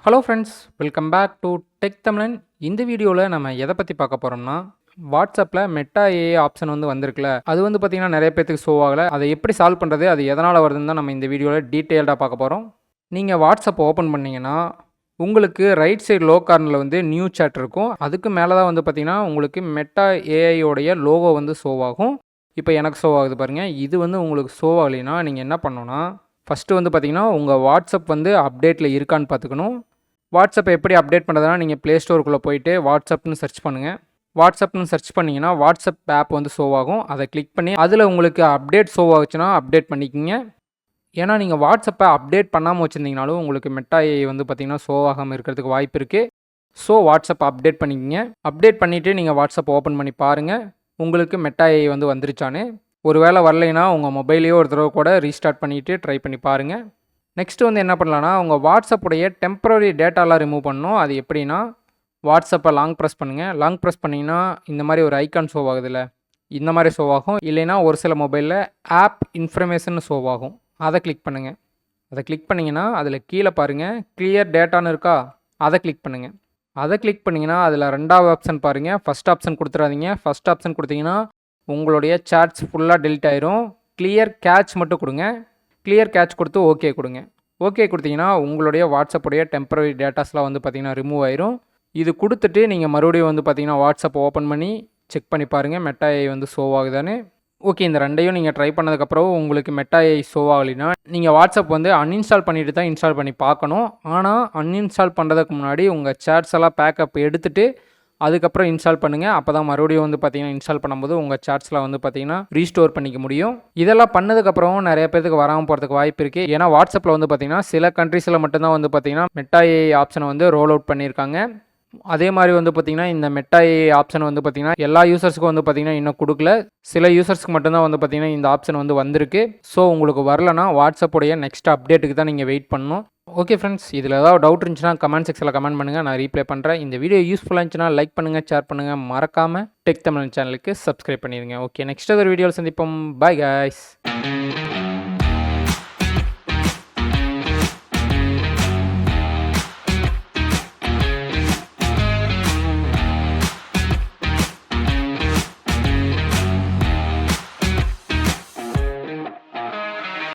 Hello friends, welcome back to Tech Tamilan. இந்த வீடியோவில் நம்ம எதை பற்றி பார்க்க போகிறோம்னா, வாட்ஸ்அப்பில் மெட்டா ஏஐ ஆப்ஷன் வந்திருக்குல்ல, அது பார்த்தீங்கன்னா நிறைய பேத்துக்கு ஷோ ஆகலை. அதை எப்படி சால்வ் பண்ணுறது, அது எதனால் வருதுன்னு தான் நம்ம இந்த வீடியோவில் டீட்டெயில்டாக பார்க்க போகிறோம். நீங்கள் வாட்ஸ்அப் ஓப்பன் பண்ணிங்கன்னா உங்களுக்கு ரைட் சைடு லோ கார்னரில் நியூ சேட் இருக்கும். அதுக்கு மேலே தான் பார்த்தீங்கன்னா உங்களுக்கு மெட்டா ஏஐயோடைய லோகோ ஷோ ஆகும். இப்போ எனக்கு ஷோ ஆகுது பாருங்கள். இது உங்களுக்கு ஷோ ஆகலைன்னா நீங்கள் என்ன பண்ணணும்னா, ஃபஸ்ட்டு பார்த்தீங்கன்னா உங்கள் வாட்ஸ்அப் அப்டேட்டில் இருக்கான்னு பார்த்துக்கணும். வாட்ஸ்அப்பை எப்படி அப்டேட் பண்ணுறதுனா, நீங்கள் ப்ளே ஸ்டோருக்குள்ளே போயிட்டு வாட்ஸ்அப்னு சர்ச் பண்ணுங்கள். வாட்ஸ்அப்னு சர்ச் பண்ணிங்கன்னா வாட்ஸ்அப் ஆப் ஷோ ஆகும். அதை கிளிக் பண்ணி அதில் உங்களுக்கு அப்டேட் ஷோ ஆகுச்சுன்னா அப்டேட் பண்ணிக்கோங்க. ஏன்னா நீங்கள் வாட்ஸ்அப்பை அப்டேட் பண்ணாமல் வச்சுருந்தீங்கனாலும் உங்களுக்கு மெட்டா ஏஐ பார்த்திங்கன்னா ஷோ ஆகாமல் இருக்கிறதுக்கு வாய்ப்பு இருக்குது. ஸோ வாட்ஸ்அப் அப்டேட் பண்ணிக்கோங்க. அப்டேட் பண்ணிவிட்டு நீங்கள் வாட்ஸ்அப் ஓப்பன் பண்ணி பாருங்கள் உங்களுக்கு மெட்டா ஏஐ வந்துருச்சான்னு. ஒரு வேளை வரலைன்னா உங்கள் மொபைலையோ ஒரு தடவை கூட ரீஸ்டார்ட் பண்ணிவிட்டு ட்ரை பண்ணி பாருங்கள். நெக்ஸ்ட்டு என்ன பண்ணலான்னா, உங்கள் வாட்ஸ்அப்புடைய டெம்பரரி டேட்டாலாம் ரிமூவ் பண்ணணும். அது எப்படின்னா, வாட்ஸ்அப்பை லாங் ப்ரெஸ் பண்ணுங்கள். லாங் ப்ரெஸ் பண்ணிங்கன்னா இந்த மாதிரி ஒரு ஐக்கான் ஷோ ஆகுதுல்ல, இந்த மாதிரி ஷோ ஆகும். இல்லைன்னா ஒரு சில மொபைலில் ஆப் இன்ஃபர்மேஷன் ஷோ ஆகும். அதை கிளிக் பண்ணுங்கள். அதை கிளிக் பண்ணிங்கன்னா அதில் கீழே பாருங்கள் கிளியர் டேட்டான்னு இருக்கா, அதை கிளிக் பண்ணுங்கள். அதை கிளிக் பண்ணிங்கன்னா அதில் ரெண்டாவது ஆப்ஷன் பாருங்கள். ஃபஸ்ட் ஆப்ஷன் கொடுத்துடாதீங்க. ஃபஸ்ட் ஆப்ஷன் கொடுத்தீங்கன்னா உங்களுடைய சாட்ஸ் ஃபுல்லாக டெலிட் ஆயிரும். கிளியர் கேட்ச் மட்டும் கொடுங்க. கிளியர் கேட்ச் கொடுத்து ஓகே கொடுங்க. ஓகே கொடுத்தீங்கன்னா உங்களுடைய வாட்ஸ்அப்புடைய டெம்பரரி டேட்டாஸ்லாம் பார்த்திங்கன்னா ரிமூவ் ஆயிரும். இது கொடுத்துட்டு நீங்கள் மறுபடியும் பார்த்திங்கன்னா வாட்ஸ்அப் ஓப்பன் பண்ணி செக் பண்ணி பாருங்கள் மெட்டா ஏஐ ஷோ ஆகுதான்னு. ஓகே, இந்த ரெண்டையும் நீங்கள் ட்ரை பண்ணதுக்கப்புறம் உங்களுக்கு மெட்டா ஏஐ ஷோ ஆகலைன்னா நீங்கள் வாட்ஸ்அப் அன்இன்ஸ்டால் பண்ணிவிட்டு தான் இன்ஸ்டால் பண்ணி பார்க்கணும். ஆனால் அன்இன்ஸ்டால் பண்ணுறதுக்கு முன்னாடி உங்கள் சேட்ஸ் எல்லாம் பேக்கப் எடுத்துகிட்டு அதுக்கப்புறம் இன்ஸ்டால் பண்ணுங்கள். அப்போ தான் மறுபடியும் பார்த்தீங்கன்னா இன்ஸ்டால் பண்ணும்போது உங்கள் சாட்ஸில் பார்த்தீங்கன்னா ரீஸ்டோர் பண்ணிக்க முடியும். இதெல்லாம் பண்ணதுக்கப்புறம் நிறைய பேருக்கு வராமல் போகிறதுக்கு வாய்ப்பு இருக்குது. ஏன்னா வாட்ஸ்அப்பில் பார்த்தீங்கன்னா சில கண்ட்ரீஸில் மட்டும்தான் பார்த்தீங்கன்னா மெட்டா ஏஐ ஆப்ஷனை ரோல் அவுட் பண்ணியிருக்காங்க. அதே மாதிரி பார்த்தீங்கன்னா இந்த மெட்டா ஏஐ ஆப்ஷன் பார்த்தீங்கன்னா எல்லா யூசர்ஸுக்கும் பார்த்தீங்கன்னா இன்னும் கொடுக்கல. சில யூசர்ஸ்க்கு மட்டும்தான் பார்த்தீங்கன்னா இந்த ஆப்ஷன் வந்திருக்கு. ஸோ உங்களுக்கு வரலன்னா வாட்ஸ்அப்புடைய நெக்ஸ்ட் அப்டேட்டுக்கு தான் நீங்கள் வெயிட் பண்ணணும். ஓகே ஃப்ரெண்ட்ஸ், இதில் ஏதாவது டவுட் இருந்துச்சுன்னா கமெண்ட் செக்ஷனில் கமெண்ட் பண்ணுங்கள், நான் ரீப்ளை பண்ணுறேன். இந்த வீடியோ யூஸ்ஃபுல்லாக இருந்துச்சுன்னா லைக் பண்ணுங்கள், ஷேர் பண்ணுங்கள், மறக்காமல் டெக் தமிழ் சேனலுக்கு சப்ஸ்கிரைப் பண்ணிடுங்க. ஓகே, நெக்ஸ்ட் ஒரு வீடியோவில் சந்திப்போம். Bye guys.